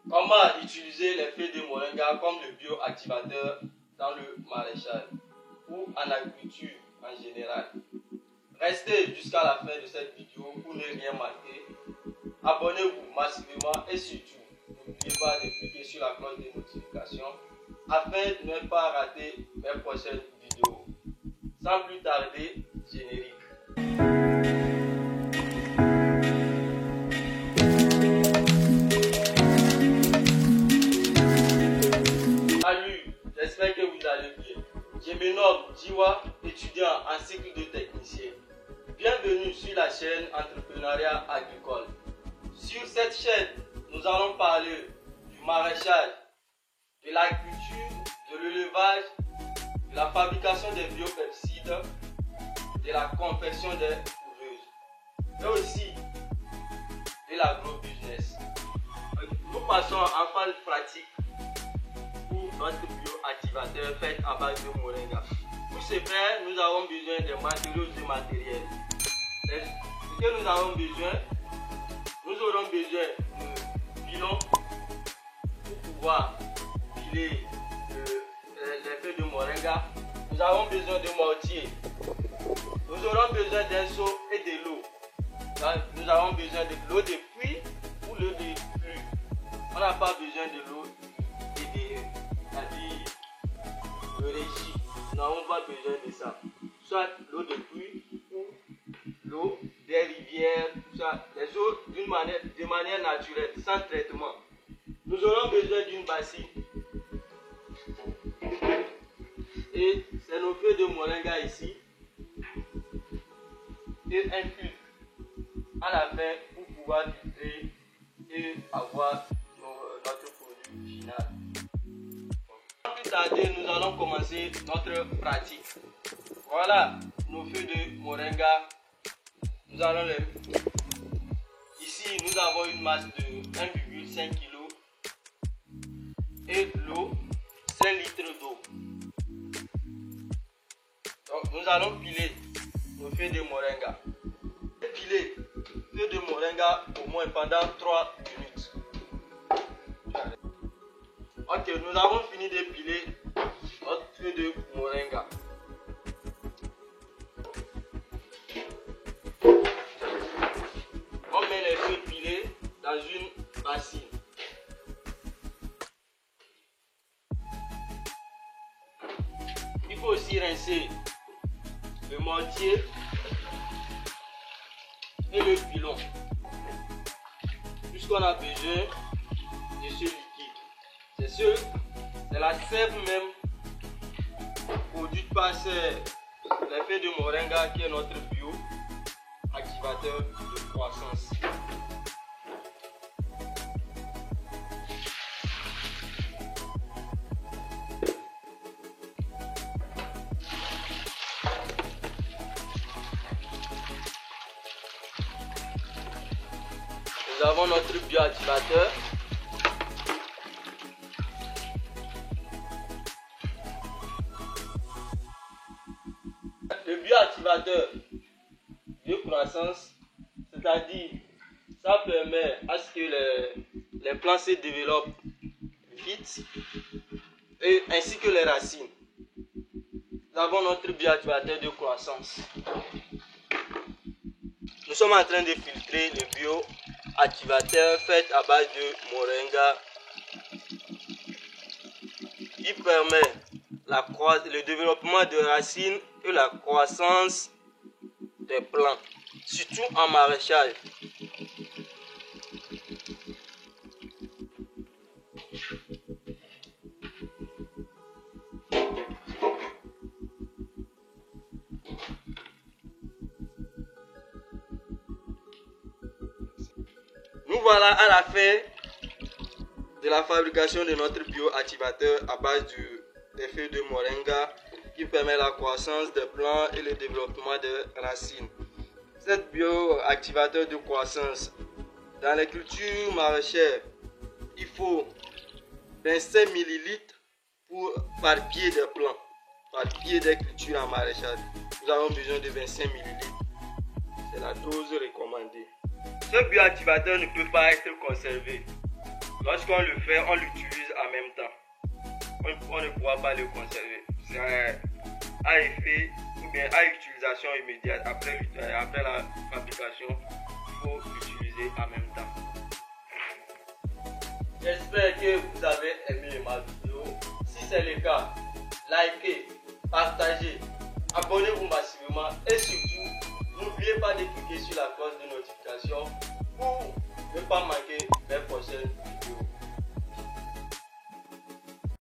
Comment utiliser les feuilles de moringa comme le bioactivateur dans le maraîchage ou en agriculture en général? Restez jusqu'à la fin de cette vidéo pour ne rien manquer. Abonnez-vous massivement et surtout, n'oubliez pas de cliquer sur la cloche de notification afin de ne pas rater mes prochaines vidéos. Sans plus tarder, générique. Salut, j'espère que vous allez bien. Je me nomme Jiwa, étudiant en cycle de technicien. Bienvenue sur la chaîne Entrepreneuriat Agricole. Sur cette chaîne, nous allons parler du maraîchage, de l'agriculture, de l'élevage, de la fabrication des biopesticides, de la confection des fourreuses, mais aussi de l'agrobusiness. Nous passons en phase pratique pour notre bioactivateur fait à base de moringa. Pour ce faire, nous avons besoin des matériaux et matériels. Ce que nous avons besoin, nous aurons besoin de pilons pour pouvoir piler les feuilles de moringa. Nous avons besoin de mortier. Nous aurons besoin d'un seau et de l'eau. Nous avons besoin de l'eau de pluie ou l'eau de pluie. On n'a pas besoin de l'eau de régis. Nous n'avons pas besoin de ça. Soit l'eau de pluie ou l'eau des rivières, soit les eaux de manière naturelle, sans traitement. Nous aurons besoin d'une bassine. Et c'est nos feuilles de moringa ici. Et un filtre à la fin pour pouvoir filtrer et avoir notre produit final. Sans plus tarder, nous allons commencer notre pratique. Voilà nos feuilles de moringa. Nous allons les... Ici, nous avons une masse de 1,5 kg et l'eau, 5 litres d'eau. Donc, nous allons piler nos feuilles de moringa. Piler feuilles de moringa au moins pendant 3 minutes. Ok, nous avons fini de piler notre feuille de moringa. On met les feuilles pilées dans une bassine. Il faut aussi rincer le mortier et le pilon puisqu'on a besoin de ce liquide. C'est la sève même produite par les feuilles de moringa qui est notre bioactivateur de croissance. Nous avons notre bioactivateur. Le bioactivateur de croissance, c'est-à-dire ça permet à ce que les plants se développent vite et ainsi que les racines. Nous avons notre bioactivateur de croissance. Nous sommes en train de filtrer le bioactivateur fait à base de moringa. Il permet le développement de racines et la croissance des plants, surtout en maraîchage. Nous voilà à la fin de la fabrication de notre bioactivateur à base des feuilles de moringa qui permet la croissance des plants et le développement des racines. Cet bioactivateur de croissance, dans les cultures maraîchères, il faut 25 ml par pied de plant, par pied de culture en maraîchage. Nous avons besoin de 25 ml. C'est la dose recommandée. Ce bioactivateur ne peut pas être conservé. Lorsqu'on le fait, on l'utilise en même temps. On ne pourra pas le conserver. C'est à effet ou bien à utilisation immédiate. Après la fabrication, il faut l'utiliser en même temps. J'espère que vous avez aimé ma vidéo. Si c'est le cas, likez, partagez, abonnez-vous massivement et surtout, n'oubliez pas de cliquer sur la cloche de notification pour ne pas manquer